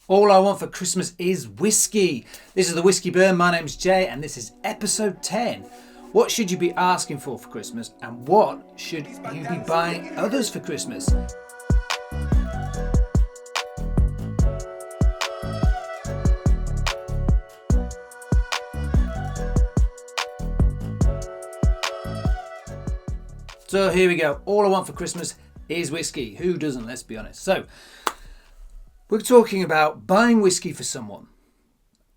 All I want for Christmas is whiskey. This is the Whiskey Burn. My name's Jay and this is episode 10. What should you be asking for Christmas and what should you be buying others for Christmas? So here we go. All I want for Christmas is whiskey. Who doesn't, let's be honest. So we're talking about buying whiskey for someone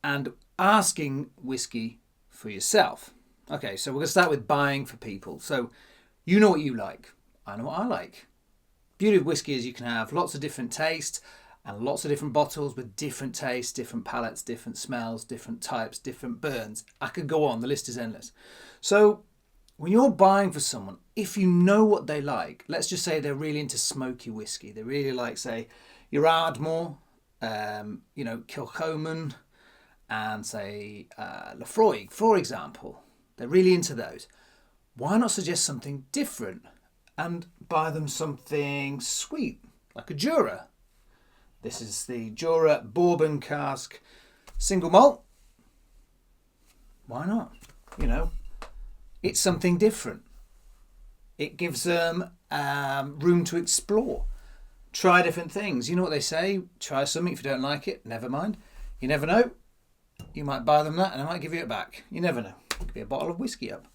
and asking whiskey for yourself. Okay, so we're going to start with buying for people. So you know what you like. I know what I like. Beauty of whiskey is you can have lots of different tastes and lots of different bottles with different tastes, different palates, different smells, different types, different burns. I could go on. The list is endless. So when you're buying for someone, if you know what they like, let's just say they're really into smoky whiskey. They really like, say, your Ardmore, Kilchoman, and say Lafroig, for example. They're really into those. Why not suggest something different and buy them something sweet, like a Jura? This is the Jura Bourbon Cask Single Malt. Why not? It's something different. It gives them room to explore. Try different things. You know what they say? Try something. If you don't like it, never mind. You never know. You might buy them that and I might give you it back. You never know. It could be a bottle of whiskey up.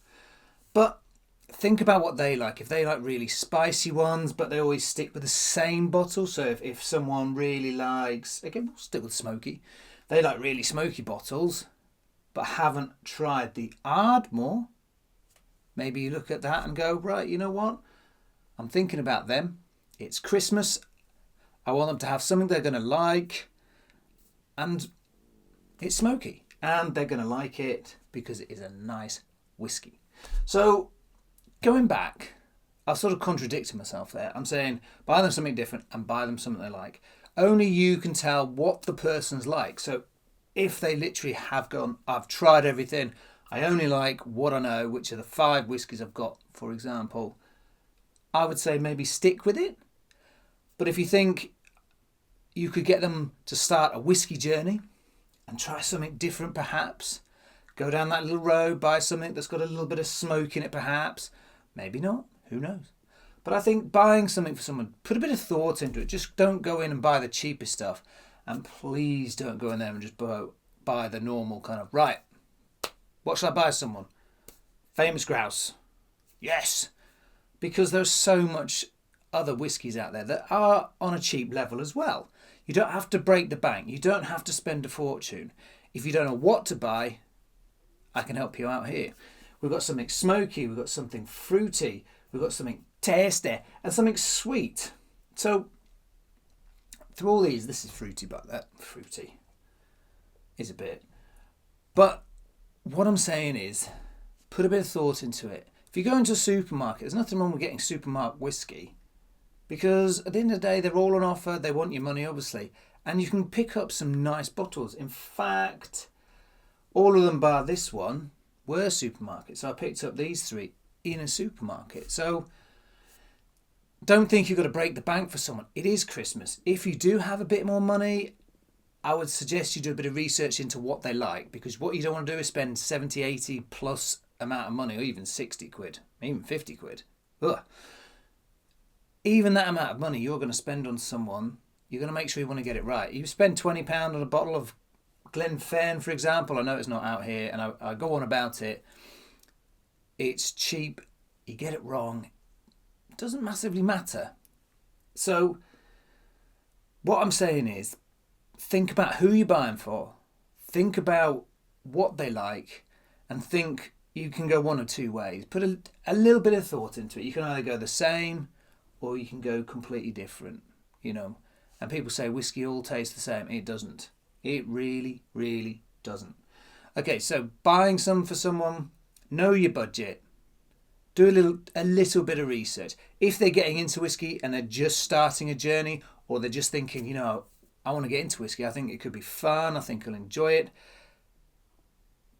But think about what they like. If they like really spicy ones, but they always stick with the same bottle. So if someone really likes, again, we'll stick with smoky. They like really smoky bottles, but haven't tried the Ardmore. Maybe you look at that and go, right, you know what? I'm thinking about them. It's Christmas. I want them to have something they're going to like. And it's smoky. And they're going to like it because it is a nice whiskey. So going back, I've sort of contradicted myself there. I'm saying buy them something different and buy them something they like. Only you can tell what the person's like. So if they literally have gone, I've tried everything. I only like what I know, which are the 5 whiskies I've got, for example. I would say maybe stick with it. But if you think you could get them to start a whiskey journey and try something different perhaps, go down that little road, buy something that's got a little bit of smoke in it perhaps, maybe not, who knows. But I think buying something for someone, put a bit of thought into it. Just don't go in and buy the cheapest stuff. And please don't go in there and just buy the normal kind of, right, what shall I buy someone? Famous Grouse. Yes. Because there's so much other whiskies out there that are on a cheap level as well. You don't have to break the bank. You don't have to spend a fortune. If you don't know what to buy, I can help you out here. We've got something smoky, we've got something fruity, we've got something tasty, and something sweet. So, through all these, this is fruity, but that fruity is a bit. But what I'm saying is, put a bit of thought into it. If you go into a supermarket, there's nothing wrong with getting supermarket whiskey because at the end of the day, they're all on offer. They want your money, obviously. And you can pick up some nice bottles. In fact, all of them bar this one were supermarkets. So I picked up these 3 in a supermarket. So don't think you've got to break the bank for someone. It is Christmas. If you do have a bit more money, I would suggest you do a bit of research into what they like, because what you don't want to do is spend 70, 80 plus amount of money, or even 60 quid, even 50 quid. Ugh. Even that amount of money you're going to spend on someone, you're going to make sure you want to get it right. You spend £20 on a bottle of Glencairn, for example. I know it's not out here, and I go on about it. It's cheap. You get it wrong. It doesn't massively matter. So what I'm saying is, think about who you're buying for. Think about what they like, and think you can go one or two ways. Put a little bit of thought into it. You can either go the same or you can go completely different, And people say whiskey all tastes the same. It doesn't. It really, really doesn't. Okay, so buying some for someone, know your budget. Do a little bit of research. If they're getting into whiskey and they're just starting a journey, or they're just thinking, I want to get into whiskey. I think it could be fun. I think I'll enjoy it.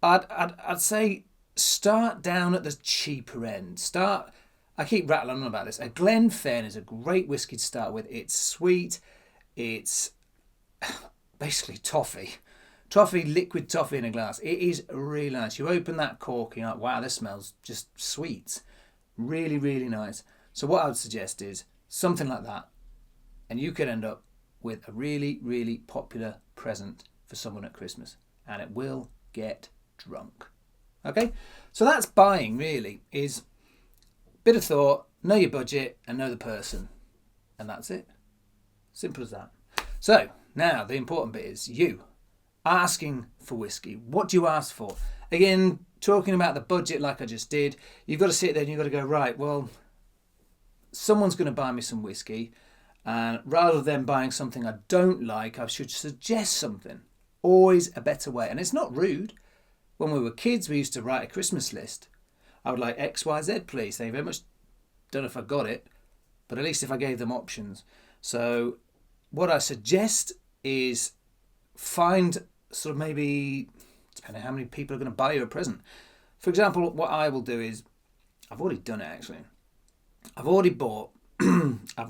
I'd say start down at the cheaper end. I keep rattling on about this. A Glencairn is a great whiskey to start with. It's sweet. It's basically toffee, liquid toffee in a glass. It is really nice. You open that cork and you're like, wow, this smells just sweet. Really, really nice. So what I would suggest is something like that, and you could end up with a really, really popular present for someone at Christmas, and it will get drunk. Okay, so that's buying. Really, is a bit of thought, know your budget, and know the person, and that's it. Simple as that. So now the important bit is you asking for whiskey. What do you ask for? Again, talking about the budget like I just did, you've got to sit there and you've got to go, right, well, someone's going to buy me some whiskey, and rather than buying something I don't like, I should suggest something. Always a better way. And it's not rude. When we were kids, we used to write a Christmas list. I would like X, Y, Z, please. Thank you very much. Don't know if I got it, but at least if I gave them options. So what I suggest is find sort of maybe, depending on how many people are going to buy you a present. For example, what I will do is, I've already done it actually. I've already bought, I've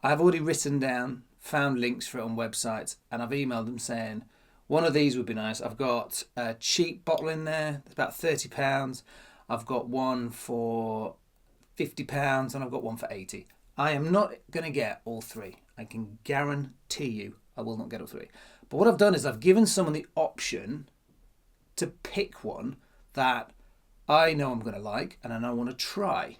already written down, found links for it on websites, and I've emailed them saying, one of these would be nice. I've got a cheap bottle in there, it's about £30. I've got one for £50 and I've got one for £80. I am not going to get all three. I can guarantee you I will not get all three. But what I've done is I've given someone the option to pick one that I know I'm going to like and I want to try.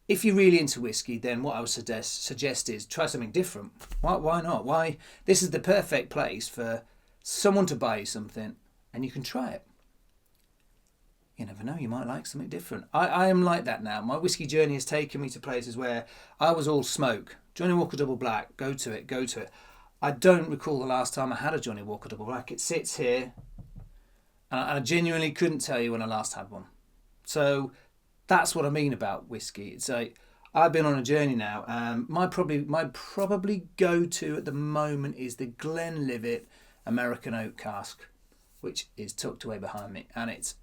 If you're really into whiskey, then what I would suggest is try something different. Why not? Why? This is the perfect place for someone to buy you something and you can try it. You never know, you might like something different. I am like that now. My whiskey journey has taken me to places where I was all smoke. Johnny Walker Double Black, go to it. I don't recall the last time I had a Johnny Walker Double Black. It sits here and I genuinely couldn't tell you when I last had one. So that's what I mean about whiskey. It's like I've been on a journey now, and my probably go-to at the moment is the Glenlivet American Oak Cask, which is tucked away behind me, and it's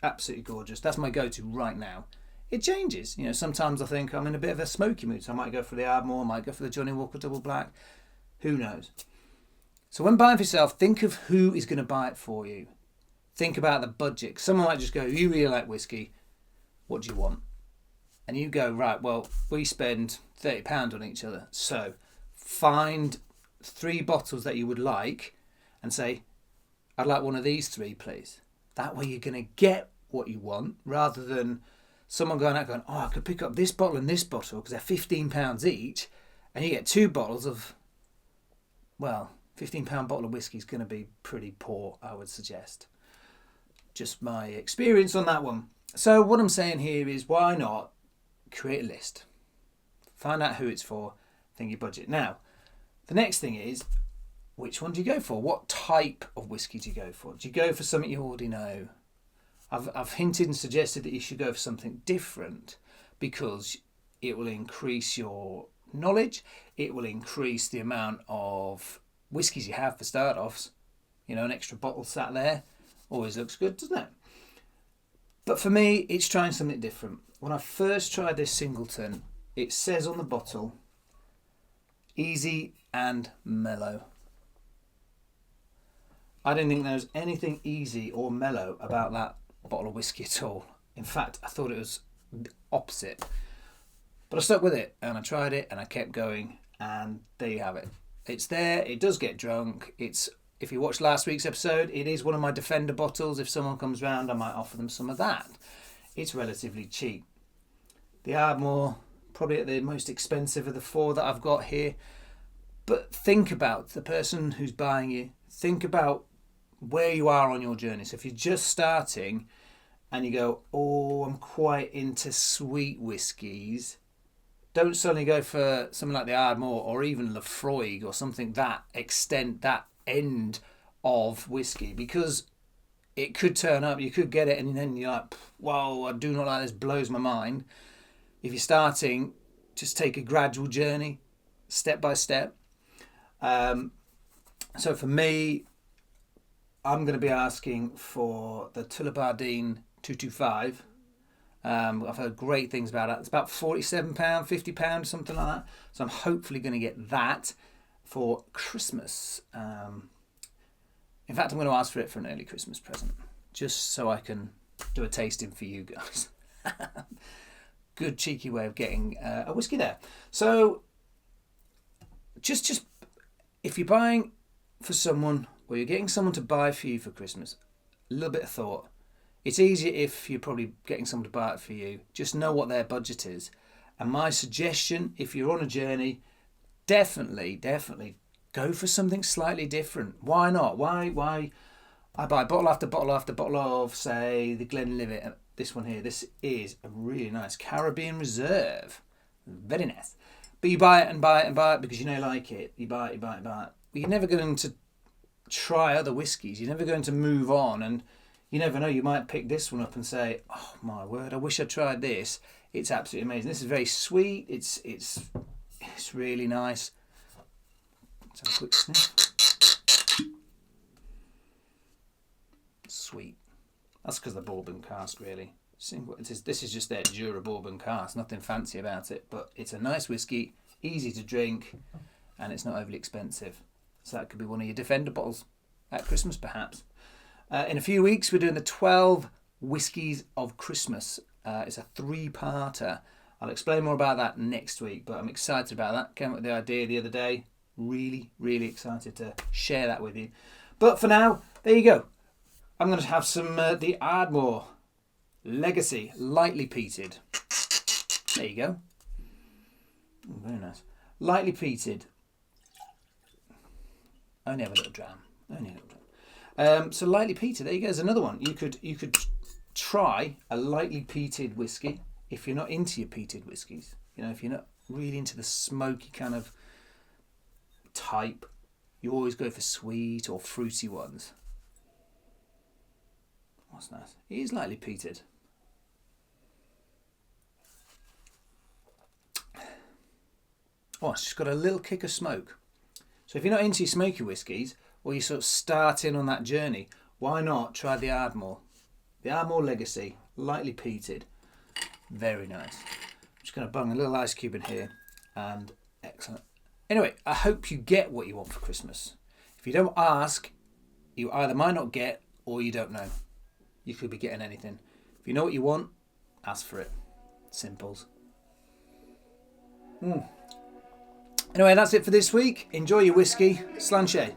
absolutely gorgeous. That's my go-to right now. It changes, sometimes I think I'm in a bit of a smoky mood, so I might go for the Ardmore, I might go for the Johnny Walker Double Black. Who knows? So when buying for yourself, think of who is going to buy it for you. Think about the budget. Someone might just go, you really like whiskey, what do you want? And you go, right, well, we spend £30 on each other. So find 3 bottles that you would like and say, I'd like one of these 3, please. That way you're going to get what you want, rather than someone going out going, oh, I could pick up this bottle and this bottle because they're £15 each, and you get 2 bottles of, well, £15 bottle of whiskey is going to be pretty poor, I would suggest. Just my experience on that one. So what I'm saying here is, why not create a list? Find out who it's for, think your budget. Now, the next thing is, which one do you go for? What type of whiskey do you go for? Do you go for something you already know? I've hinted and suggested that you should go for something different because it will increase your knowledge. It will increase the amount of whiskies you have for start-offs. An extra bottle sat there always looks good, doesn't it? But for me, it's trying something different. When I first tried this Singleton, it says on the bottle, easy and mellow. I didn't think there was anything easy or mellow about that bottle of whiskey at all. In fact, I thought it was the opposite. But I stuck with it and I tried it and I kept going, and there you have it. It's there, it does get drunk. If you watched last week's episode, it is one of my Defender bottles. If someone comes round, I might offer them some of that. It's relatively cheap. The Ardmore, probably at the most expensive of the 4 that I've got here. But think about the person who's buying you. Think about where you are on your journey. So if you're just starting and you go, oh, I'm quite into sweet whiskies, don't suddenly go for something like the Ardmore or even Lafroig or something that end of whiskey, because it could turn up, you could get it and then you're like, whoa, I do not like this, blows my mind. If you're starting, just take a gradual journey, step by step. So for me, I'm going to be asking for the Tullibardine 225. I've heard great things about it. It's about £47, £50, something like that. So I'm hopefully going to get that. for Christmas. In fact, I'm going to ask for it for an early Christmas present, just so I can do a tasting for you guys. Good cheeky way of getting a whiskey there. So, just if you're buying for someone, or you're getting someone to buy for you for Christmas, a little bit of thought. It's easier if you're probably getting someone to buy it for you. Just know what their budget is. And my suggestion, if you're on a journey, definitely go for something slightly different. Why not? Why? I buy bottle after bottle after bottle of, say, the Glenlivet. This one here. This is a really nice Caribbean Reserve. Very nice. But you buy it and buy it and buy it because you know you like it. You buy it. But you're never going to try other whiskies. You're never going to move on, and you never know. You might pick this one up and say, "Oh my word! I wish I tried this. It's absolutely amazing. This is very sweet. It's really nice." Let's have a quick sniff. Sweet. That's because of the bourbon cask, really. This is just their Jura bourbon cask. Nothing fancy about it, but it's a nice whiskey, easy to drink, and it's not overly expensive. So that could be one of your Defender bottles at Christmas, perhaps. In a few weeks, we're doing the 12 Whiskies of Christmas. It's a 3-parter. I'll explain more about that next week, but I'm excited about that. Came up with the idea the other day. Really, really excited to share that with you. But for now, there you go. I'm going to have some the Ardmore Legacy, lightly peated. There you go. Oh, very nice. Lightly peated. Only have a little dram. So lightly peated. There you go. There's another one. You could try a lightly peated whiskey if you're not into your peated whiskies. You know, if you're not really into the smoky kind of type, you always go for sweet or fruity ones. What's nice? It is lightly peated. Oh, it's just got a little kick of smoke. So if you're not into your smoky whiskies, or you're sort of starting on that journey, why not try the Ardmore? The Ardmore Legacy, lightly peated. Very nice. I'm just going to bung a little ice cube in here, and excellent. Anyway, I hope you get what you want for Christmas. If you don't ask, you either might not get, or you don't know. You could be getting anything. If you know what you want, ask for it. Simples. Anyway, that's it for this week. Enjoy your whiskey. Sláinte.